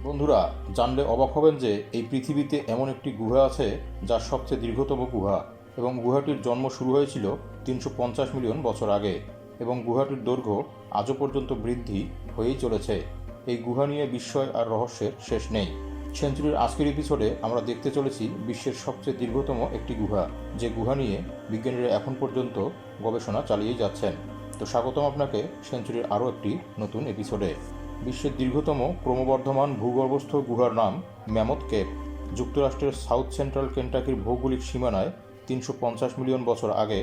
বন্ধুরা, জানলে অবাক হবেন যে এই পৃথিবীতে এমন একটি গুহা আছে যা সবচেয়ে দীর্ঘতম গুহা এবং গুহাটির জন্ম শুরু হয়েছিল ৩৫০ মিলিয়ন বছর আগে এবং গুহাটির দৈর্ঘ্য আজও পর্যন্ত বৃদ্ধি হয়েই চলেছে। এই গুহা নিয়ে বিস্ময় আর রহস্যের শেষ নেই। সেঞ্চুরির আজকের এপিসোডে আমরা দেখতে চলেছি বিশ্বের সবচেয়ে দীর্ঘতম একটি গুহা, যে গুহা নিয়ে বিজ্ঞানীরা এখন পর্যন্ত গবেষণা চালিয়েই যাচ্ছেন। তো স্বাগতম আপনাকে সেঞ্চুরির আরও একটি নতুন এপিসোডে। বিশ্বের দীর্ঘতম ক্রমবর্ধমান ভূগর্ভস্থ গুহার নাম ম্যামথ কেভ। যুক্তরাষ্ট্রের সাউথ সেন্ট্রাল কেন্টাকির ভৌগোলিক সীমানায় ৩৫০ মিলিয়ন বছর আগে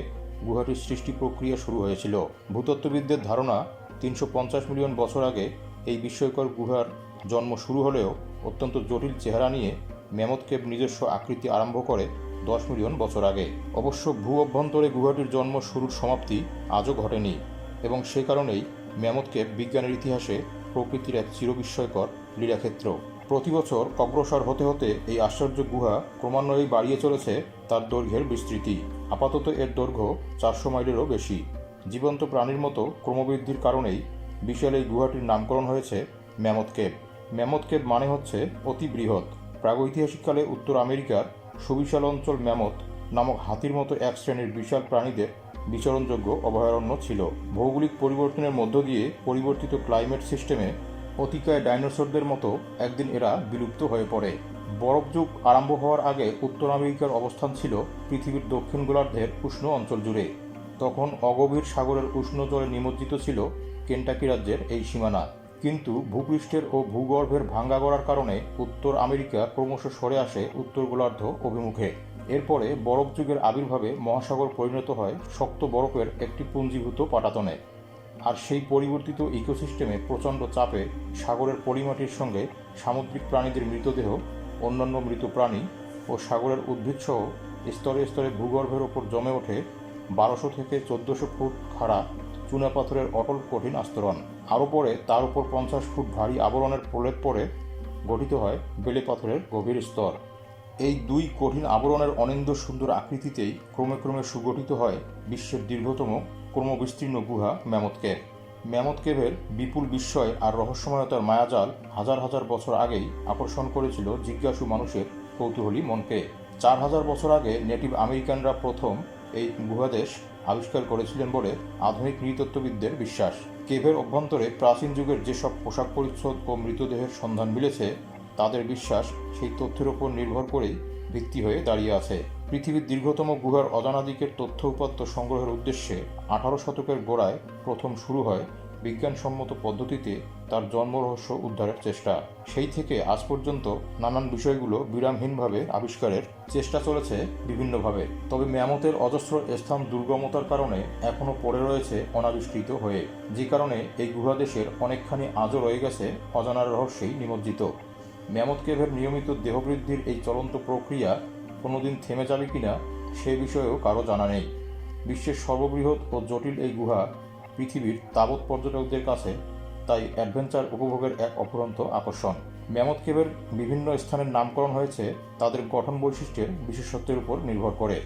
গুহাটির সৃষ্টি প্রক্রিয়া শুরু হয়েছিল। ভূতত্ত্ববিদদের ধারণা ৩৫০ মিলিয়ন বছর আগে এই বিস্ময়কর গুহার জন্ম শুরু হলেও অত্যন্ত জটিল চেহারা নিয়ে ম্যামথ কেভ নিজস্ব আকৃতি আরম্ভ করে ১০ মিলিয়ন বছর আগে। অবশ্য ভূ অভ্যন্তরে গুহাটির জন্ম শুরুর সমাপ্তি আজও ঘটেনি এবং সে কারণেই ম্যামথ কেভ বিজ্ঞানের ইতিহাসে প্রকৃতির এক চিরবিস্ময়কর লীলাক্ষেত্র। প্রতি বছর অগ্রসর হতে হতে এই আশ্চর্য গুহা ক্রমান্বয়েই বাড়িয়ে চলেছে তার দৈর্ঘ্যের বিস্তৃতি। আপাতত এর দৈর্ঘ্য ৪০০ মাইলেরও বেশি। জীবন্ত প্রাণীর মতো ক্রমবৃদ্ধির কারণেই বিশাল এই গুহাটির নামকরণ হয়েছে ম্যামথ কেভ। ম্যামথ কেভ মানে হচ্ছে অতি বৃহৎ। প্রাগৈতিহাসিককালে উত্তর আমেরিকার সুবিশাল অঞ্চল ম্যামথ নামক হাতির মতো এক শ্রেণীর বিশাল প্রাণীদের বিচরণযোগ্য অভয়ারণ্য ছিল। ভৌগোলিক পরিবর্তনের মধ্য দিয়ে পরিবর্তিত ক্লাইমেট সিস্টেমে অতিকায় ডাইনোসরদের মতো একদিন এরা বিলুপ্ত হয়ে পড়ে। বরফ যুগ আরম্ভ হওয়ার আগে উত্তর আমেরিকার অবস্থান ছিল পৃথিবীর দক্ষিণ গোলার্ধের উষ্ণ অঞ্চল জুড়ে। তখন অগভীর সাগরের উষ্ণ জলে নিমজ্জিত ছিল কেন্টাকি রাজ্যের এই সীমানা। কিন্তু ভূপৃষ্ঠের ও ভূগর্ভের ভাঙ্গা গড়ার কারণে উত্তর আমেরিকা ক্রমশ সরে আসে উত্তর গোলার্ধ অভিমুখে। এরপরে বরফ যুগের আবির্ভাবে মহাসাগর পরিণত হয় শক্ত বরফের একটি পুঞ্জীভূত পাটাতনে। আর সেই পরিবর্তিত ইকোসিস্টেমে প্রচণ্ড চাপে সাগরের পলিমাটির সঙ্গে সামুদ্রিক প্রাণীদের মৃতদেহ, অন্যান্য মৃত প্রাণী ও সাগরের উদ্ভিদসহ স্তরে স্তরে ভূগর্ভের ওপর জমে ওঠে ১২০০ থেকে ১৪০০ ফুট খাড়া চুনাপাথরের অটল কঠিন আস্তরণ। আরও পরে তার উপর ৫০ ফুট ভারী আবরণের প্রলেপ পরে গঠিত হয় বেলে পাথরের গভীর স্তর। এই দুই কঠিন আবরণের অনিন্দ্য সুন্দর আকৃতিতেই ক্রমে ক্রমে সুগঠিত হয় বিশ্বের দীর্ঘতম ক্রমবিস্তীর্ণ গুহা ম্যামথ কেভ। ম্যামথ কেভের বিপুল বিস্ময় আর রহস্যময়তার মায়াজাল হাজার হাজার বছর আগেই আকর্ষণ করেছিল জিজ্ঞাসু মানুষের কৌতূহলী মনকে। ৪০০০ বছর আগে নেটিভ আমেরিকানরা প্রথম এই গুহাদেশ আবিষ্কার করেছিলেন বলে আধুনিক নৃতত্ত্ববিদদের বিশ্বাস। কেভের অভ্যন্তরে প্রাচীন যুগের যেসব পোশাক পরিচ্ছদ ও মৃতদেহের সন্ধান মিলেছে, তাদের বিশ্বাস সেই তথ্যের ওপর নির্ভর করেই ভিত্তি হয়ে দাঁড়িয়ে আছে। পৃথিবীর দীর্ঘতম গুহার অজানা দিকের তথ্য উপাত্ত সংগ্রহের উদ্দেশ্যে ১৮ শতকের গোড়ায় প্রথম শুরু হয় বিজ্ঞানসম্মত পদ্ধতিতে তার জন্ম রহস্য উদ্ধারের চেষ্টা। সেই থেকে আজ পর্যন্ত নানান বিষয়গুলো বিরামহীনভাবে আবিষ্কারের চেষ্টা চলেছে বিভিন্নভাবে। তবে ম্যামথের অজস্র স্থান দুর্গমতার কারণে এখনও পড়ে রয়েছে অনাবিষ্কৃত হয়ে, যে কারণে এই গুহাদেশের অনেকখানি আজও রয়ে গেছে অজানার রহস্যেই নিমজ্জিত। ম্যামথ কেভের নিয়মিত দেহবৃদ্ধির এই চলন্ত প্রক্রিয়া কোনোদিন থেমে যাবে কিনা সে বিষয়েও কারো জানা নেই। বিশ্বের সর্ববৃহৎ ও জটিল এই গুহা পৃথিবীর তাবৎ পর্যটকদের কাছে তাই অ্যাডভেঞ্চার উপভোগের এক অফুরন্ত আকর্ষণ। ম্যামথ কেভের বিভিন্ন স্থানের নামকরণ হয়েছে তাদের গঠন বৈশিষ্ট্যের বিশেষত্বের উপর নির্ভর করে।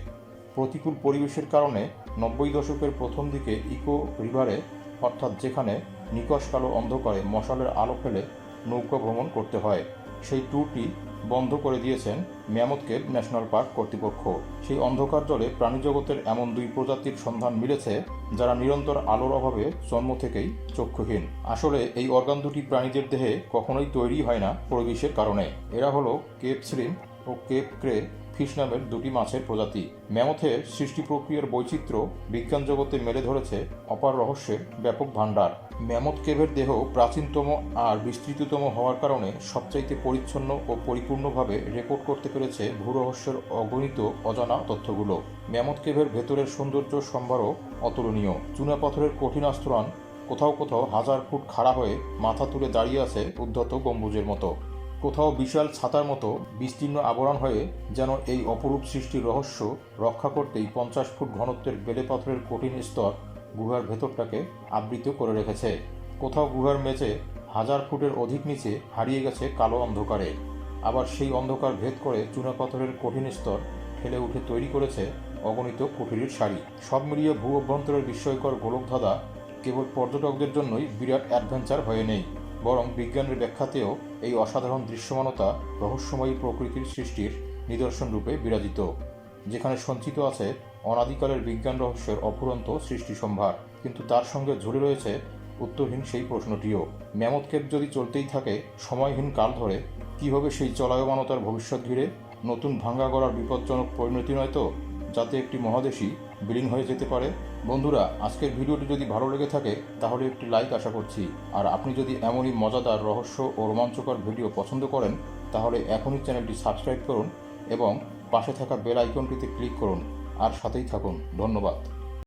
প্রতিকূল পরিবেশের কারণে ৯০ দশকের প্রথম দিকে ইকো রিভারে, অর্থাৎ যেখানে নিকষ কালো অন্ধকারে মশালের আলো ফেলে নৌকা ভ্রমণ করতে হয়, সেই ট্যুরটি বন্ধ করে দিয়েছেন ম্যামথ কেভ ন্যাশনাল পার্ক কর্তৃপক্ষ। সেই অন্ধকার জলে প্রাণীজগতের এমন দুই প্রজাতির সন্ধান মিলেছে যারা নিরন্তর আলোর অভাবে জন্ম থেকেই চক্ষুহীন। আসলে এই অর্গান দুটি প্রাণীদের দেহে কখনোই তৈরি হয় না পরিবেশের কারণে। এরা হলো কেপ শ্রিম্প ও কেপ ক্রে ফিশ নামের দুটি মাছের প্রজাতি। ম্যামথের সৃষ্টি প্রক্রিয়ার বৈচিত্র্য বিজ্ঞান জগতে মেলে ধরেছে অপার রহস্যের ব্যাপক ভাণ্ডার। ম্যামথ কেভের দেহ প্রাচীনতম আর বিস্তৃততম হওয়ার কারণে সবচাইতে পরিচ্ছন্ন ও পরিপূর্ণভাবে রেকর্ড করতে পেরেছে ভূরহস্যের অগণিত অজানা তথ্যগুলো। ম্যামথ কেভের ভেতরের সৌন্দর্য সম্ভারও অতুলনীয়। চুনাপাথরের কঠিন আস্তরণ কোথাও কোথাও হাজার ফুট খাড়া হয়ে মাথা তুলে দাঁড়িয়ে আছে উদ্ধত গম্বুজের মতো, কোথাও বিশাল ছাতার মতো বিস্তীর্ণ আবরণ হয়ে যেন এই অপরূপ সৃষ্টির রহস্য রক্ষা করতেই ৫০ ফুট ঘনত্বের বেলে পাথরের কঠিন স্তর গুহার ভেতরটাকে আবৃত করে রেখেছে। কোথাও গুহার মেঝে হাজার ফুটের অধিক নিচে হারিয়ে গেছে কালো অন্ধকারে। আবার সেই অন্ধকার ভেদ করে চুনাপাথরের কঠিন স্তর ঠেলে উঠে তৈরি করেছে অগণিত কুঠুরির সারি। সব মিলিয়ে ভূ অভ্যন্তরের বিস্ময়কর গোলকধাঁধা কেবল পর্যটকদের জন্যই বিরাট অ্যাডভেঞ্চার হয়ে নেই, বরং বিজ্ঞানের ব্যাখ্যাতেও এই অসাধারণ দৃশ্যমানতা রহস্যময়ী প্রকৃতির সৃষ্টির নিদর্শন রূপে বিরাজিত, যেখানে সঞ্চিত আছে অনাদিকালের বিজ্ঞান রহস্যের অফুরন্ত সৃষ্টি সম্ভার। কিন্তু তার সঙ্গে ঝুলে রয়েছে উত্তরহীন সেই প্রশ্নটিও, ম্যামথ কেভ যদি চলতেই থাকে সময়হীন কাল ধরে, কী হবে সেই চলায়মানতার ভবিষ্যৎ ঘিরে? নতুন ভাঙ্গা গড়ার বিপজ্জনক পরিণতি নয় তো, যাতে একটি মহাদেশই বিলীন হয়ে যেতে পারে? বন্ধুরা, আজকের ভিডিওটি যদি ভালো লেগে থাকে তাহলে একটি লাইক আশা করছি। আর আপনি যদি এমনই মজাদার রহস্য ও রোমাঞ্চকর ভিডিও পছন্দ করেন তাহলে এখনই চ্যানেলটি সাবস্ক্রাইব করুন এবং পাশে থাকা বেল আইকনটিতে ক্লিক করুন। আর সাথেই থাকুন। ধন্যবাদ।